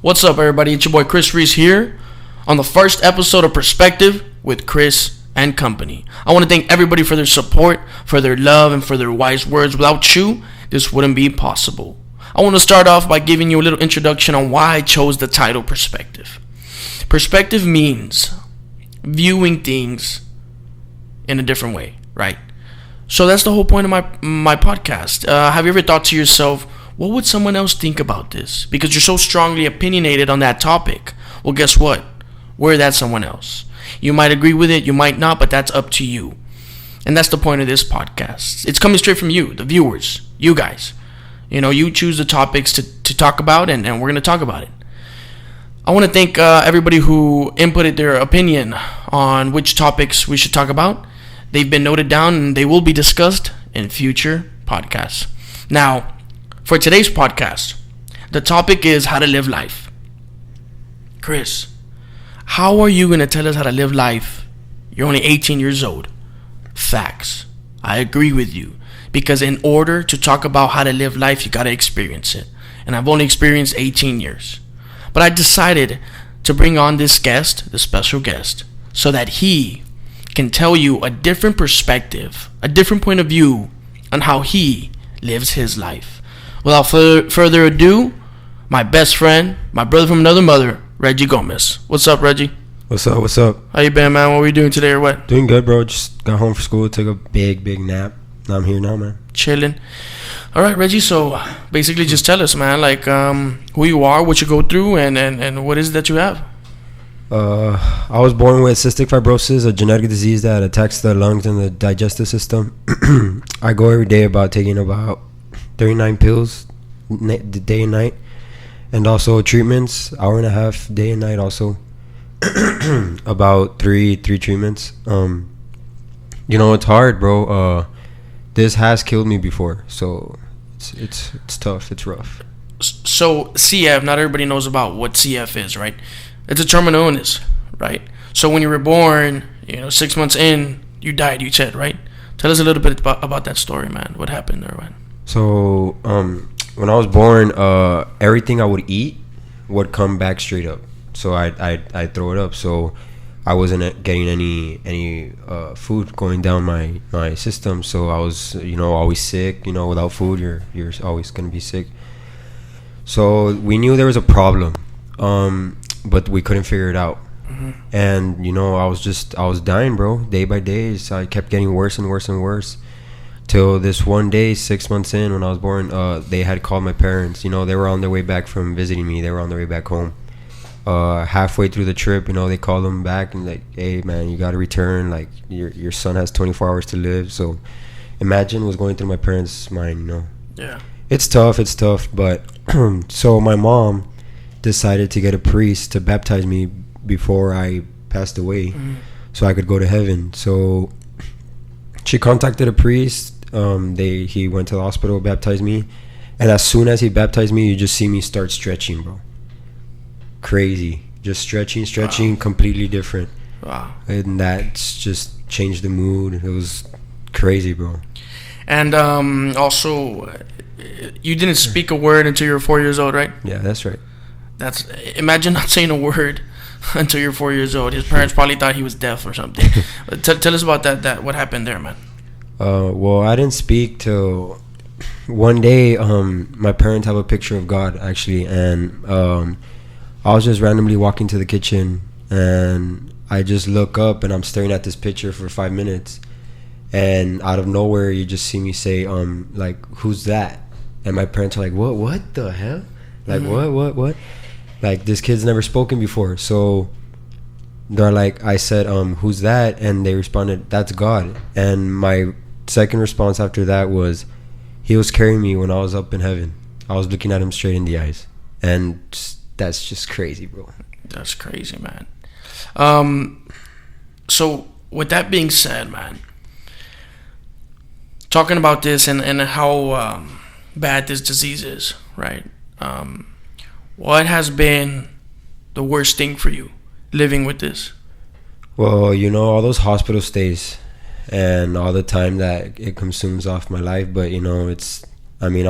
What's up, everybody? It's your boy Chris Reese here on the first episode of Perspective with Cris and Company. I want to thank everybody for their support, for their love, and for their wise words. Without you, this wouldn't be possible. I want to start off by giving you a little introduction on why I chose the title Perspective. Perspective means viewing things in a different way, right? So that's the whole point of my podcast. Have you ever thought to yourself, what would someone else think about this? Because you're so strongly opinionated on that topic. Well, guess what? We're that someone else. You might agree with it, you might not, but that's up to you. And that's the point of this podcast. It's coming straight from you, the viewers, you guys. You choose the topics to talk about, and we're going to talk about it. I want to thank everybody who inputted their opinion on which topics we should talk about. They've been noted down, and they will be discussed in future podcasts. Now, for today's podcast, the topic is how to live life. Chris, how are you going to tell us how to live life? You're only 18 years old. Facts. I agree with you. Because in order to talk about how to live life, you got to experience it. And I've only experienced 18 years. But I decided to bring on this guest, the special guest, so that he can tell you a different perspective, a different point of view on how he lives his life. Without further ado, my best friend, my brother from another mother, Reggie Gomez. What's up, Reggie? What's up? How you been, man? What were you doing today or what? Doing good, bro. Just got home from school, took a big nap. Now I'm here now, man. Chilling. All right, Reggie, so basically just tell us, man, like who you are, what you go through, and what is it that you have? I was born with cystic fibrosis, a genetic disease that attacks the lungs and the digestive system. I go every day taking about 39 pills day and night, and also treatments, hour and a half day and night also. About three treatments. It's hard, bro. This has killed me before, so it's tough, it's rough. So CF, not everybody knows about what CF is, right? It's a terminal illness, right? So when you were born, 6 months in, you died, you said, right? Tell us a little bit about that story, man. What happened there, man? So when I was born, everything I would eat would come back straight up. So I'd throw it up. So I wasn't getting any food going down my system. So I was always sick. Without food, you're always gonna be sick. So we knew there was a problem, but we couldn't figure it out. Mm-hmm. And I was dying, bro, day by day. So I kept getting worse and worse and worse. Till this one day, 6 months in, when I was born, they had called my parents. They were on their way back from visiting me. They were on their way back home. Halfway through the trip, they called them back and like, hey, man, you got to return. Like, your son has 24 hours to live. So imagine what's going through my parents' mind, Yeah. It's tough. But so my mom decided to get a priest to baptize me before I passed away, so I could go to heaven. So she contacted a priest. He went to the hospital, baptized me, and as soon as he baptized me, you just see me start stretching, bro. Crazy, just stretching, wow. Completely different. Wow. And that's just changed the mood. It was crazy, bro. And also, you didn't speak a word until you were 4 years old, right? Yeah, that's right. Imagine not saying a word until you're 4 years old. His parents probably thought he was deaf or something. Tell us about that. What happened there, man? Well, I didn't speak till one day. My parents have a picture of God, actually, and I was just randomly walking to the kitchen, and I just look up, and I'm staring at this picture for 5 minutes, and out of nowhere, you just see me say, like, who's that? And my parents are like, what the hell? Like, what? Like, this kid's never spoken before. So they're like, I said, who's that? And they responded, that's God. And my second response after that was, he was carrying me when I was up in heaven. I was looking at him straight in the eyes. And that's just crazy, bro. That's crazy, man. So with that being said, man, talking about this and how bad this disease is, right? What has been the worst thing for you living with this? Well, all those hospital stays and all the time that it consumes off my life. But, I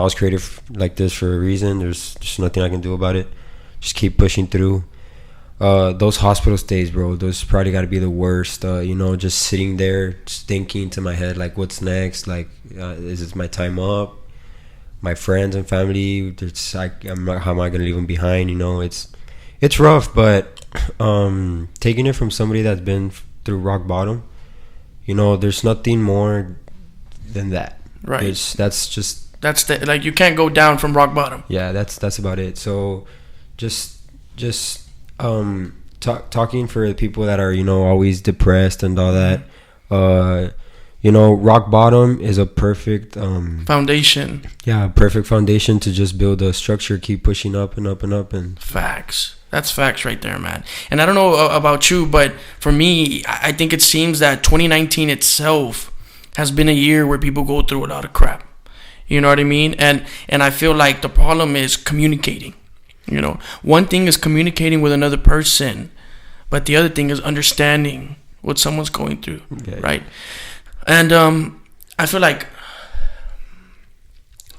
was created like this for a reason. There's nothing I can do about it. just keep pushing through. Those hospital stays, bro, those probably got to be the worst. Just sitting there, just thinking to my head, like, what's next? Like, is this my time up? My friends and family, how am I gonna leave them behind? It's rough, but taking it from somebody that's been through rock bottom, there's nothing more than that. Right. That's like, you can't go down from rock bottom. Yeah, that's about it. So just talking for the people that are always depressed and all that. Rock bottom is a perfect foundation. Yeah, perfect foundation to just build a structure, keep pushing up and up and up. And facts. That's facts right there, man. And I don't know about you, but for me, I think it seems that 2019 itself has been a year where people go through a lot of crap. You know what I mean? And I feel like the problem is communicating. One thing is communicating with another person, but the other thing is understanding what someone's going through, right? And I feel like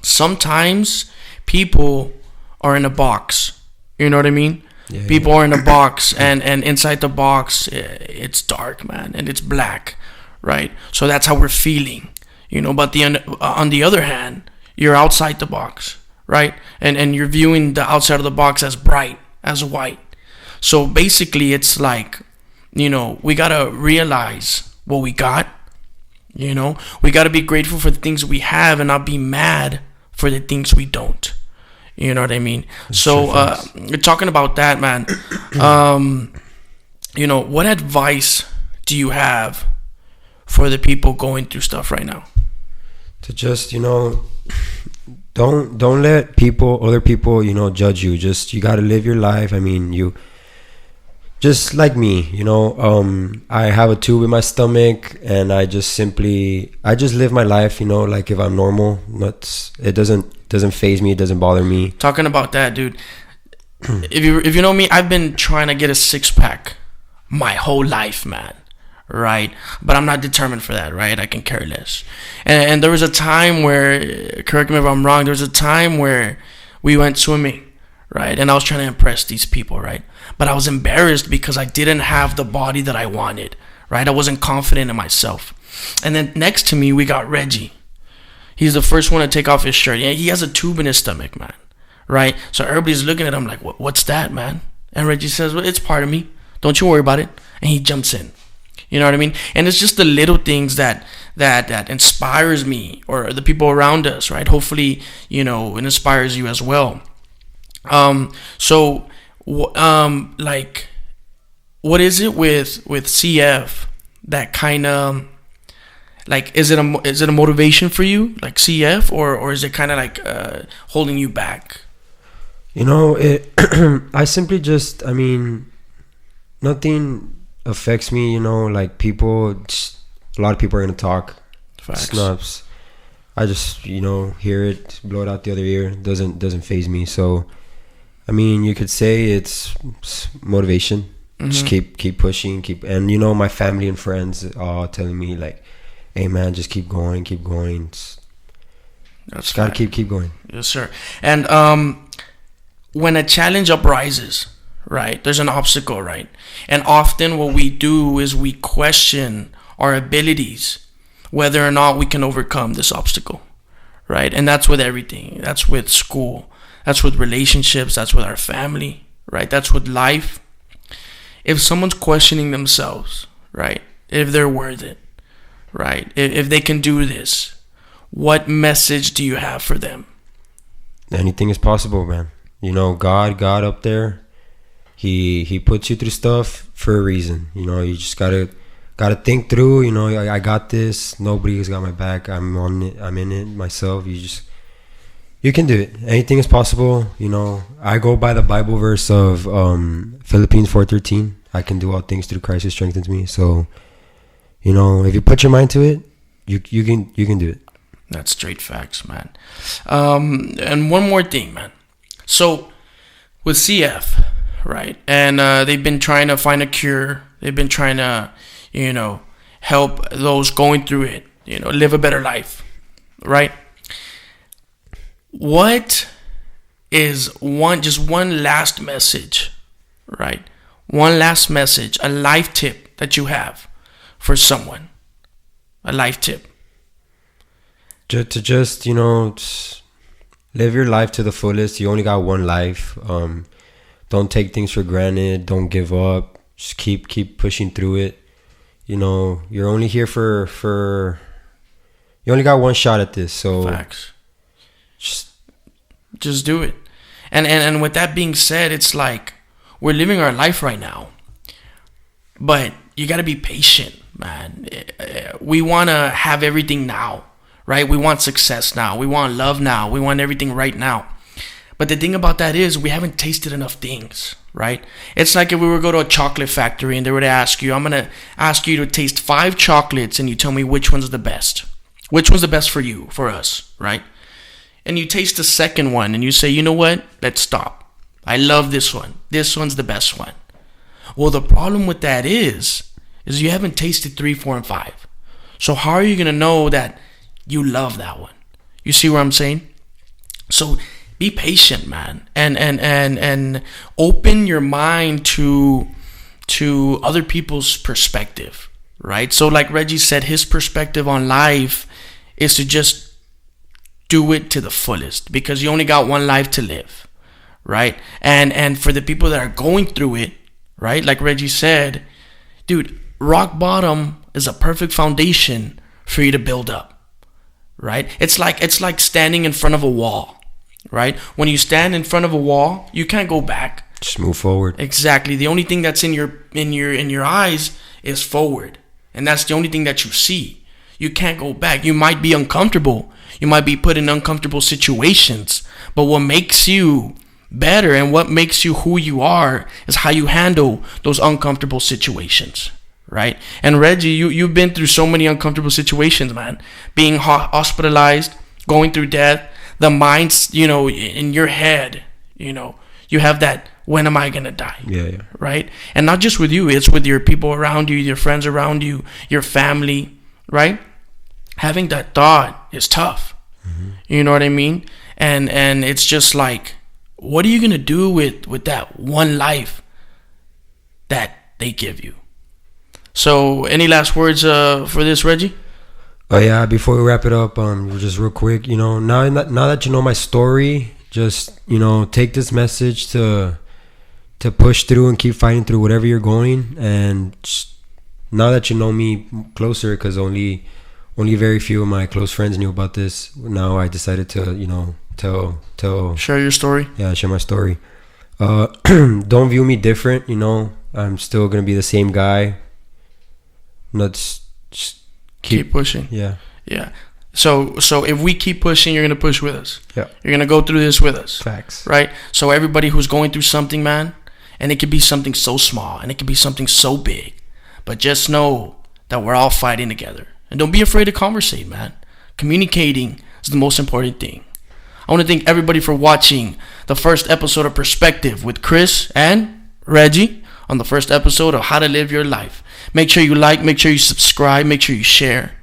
sometimes people are in a box. You know what I mean? Yeah, people are in a box, and inside the box, it's dark, man, and it's black, right? So that's how we're feeling, But on the other hand, you're outside the box, right? And you're viewing the outside of the box as bright, as white. So basically, it's like, we gotta realize what we got. We gotta be grateful for the things we have and not be mad for the things we don't. You know what I mean? So you're talking about that, man. What advice do you have for the people going through stuff right now? To just, don't let other people, judge you. Just, you got to live your life. I mean, you just like me, I have a tube in my stomach, and I just live my life, like if I'm normal. It doesn't faze me, it doesn't bother me. Talking about that, dude, if you know me, I've been trying to get a 6-pack my whole life, man, right? But I'm not determined for that, right? I can care less. And there was a time where, correct me if I'm wrong, there was a time where we went swimming, right? And I was trying to impress these people, right? But I was embarrassed because I didn't have the body that I wanted, right? I wasn't confident in myself. And then next to me, we got Reggie. He's the first one to take off his shirt. Yeah, he has a tube in his stomach, man, right? So everybody's looking at him like, what's that, man? And Reggie says, well, it's part of me. Don't you worry about it. And he jumps in. You know what I mean? And it's just the little things that inspires me, or the people around us, right? Hopefully, it inspires you as well. Like, what is it with CF that kind of, like, is it a motivation for you, like CF, or is it kind of like holding you back? I simply just, nothing affects me, like people, a lot of people are gonna talk. Facts. Snaps. I just, hear it, blow it out the other ear. Doesn't faze me. So, you could say it's motivation. Mm-hmm. Just keep pushing, and my family and friends are telling me like, hey man, just keep going. That's gotta keep going. Yes, sir. And when a challenge uprises, right, there's an obstacle, right? And often what we do is we question our abilities, whether or not we can overcome this obstacle, right? And that's with everything. That's with school. That's with relationships. That's with our family, right? That's with life. If someone's questioning themselves, right, if they're worth it, right, if they can do this, what message do you have for them? Anything is possible, man. God up there, he puts you through stuff for a reason. You just gotta think through. I got this. Nobody's got my back. I'm on it. I'm in it myself. You can do it. Anything is possible. I go by the Bible verse of Philippians 4:13. I can do all things through Christ who strengthens me. So, if you put your mind to it, you can do it. That's straight facts, man. And one more thing, man. So with CF, right, and they've been trying to find a cure. They've been trying to, help those going through it, live a better life, right? What is one last message, right? One last message, a life tip that you have for someone. A life tip. To just, live your life to the fullest. You only got one life. Don't take things for granted. Don't give up. Just keep pushing through it. You're only here for you only got one shot at this. So facts. Just do it. And with that being said, it's like we're living our life right now. But you got to be patient, man. We want to have everything now, right? We want success now. We want love now. We want everything right now. But the thing about that is we haven't tasted enough things, right? It's like if we were to go to a chocolate factory and they were to ask you, I'm going to ask you to taste 5 chocolates and you tell me which one's the best. Which one's the best for you, for us, right? And you taste the second one and you say, you know what? Let's stop. I love this one. This one's the best one. Well, the problem with that is you haven't tasted 3, 4, and 5. So how are you going to know that you love that one? You see what I'm saying? So be patient, man, and open your mind to other people's perspective, right? So like Reggie said, his perspective on life is to just do it to the fullest because you only got one life to live, right? And for the people that are going through it, right? Like Reggie said, dude, rock bottom is a perfect foundation for you to build up, right? It's like standing in front of a wall, right? When you stand in front of a wall, you can't go back. Just move forward. Exactly. The only thing that's in your eyes is forward, and that's the only thing that you see. You can't go back. You might be uncomfortable. You might be put in uncomfortable situations, but what makes you better and what makes you who you are is how you handle those uncomfortable situations, right? And Reggie, you've been through so many uncomfortable situations, man. Being hospitalized, going through death, the minds, in your head, you have that, when am I gonna die? Yeah. Right? And not just with you, it's with your people around you, your friends around you, your family, right? Having that thought is tough. Mm-hmm. You know what I mean? And it's just like, what are you gonna do with that one life that they give you? So, any last words for this, Reggie? Oh yeah, before we wrap it up, just real quick, now that you know my story, just take this message to push through and keep fighting through whatever you're going. And just, now that you know me closer, because only very few of my close friends knew about this. Now I decided to tell share your story. Yeah, share my story. Don't view me different. I'm still gonna be the same guy. Let's just keep pushing. Yeah. So if we keep pushing, you're gonna push with us. Yeah. You're gonna go through this with us. Facts. Right. So everybody who's going through something, man, and it could be something so small, and it could be something so big, but just know that we're all fighting together, and don't be afraid to conversate, man. Communicating is the most important thing. I want to thank everybody for watching the first episode of Perspective with Cris and Reggie on the first episode of How to Live Your Life. Make sure you like, make sure you subscribe, make sure you share.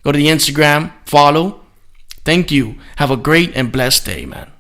Go to the Instagram, follow. Thank you. Have a great and blessed day, man.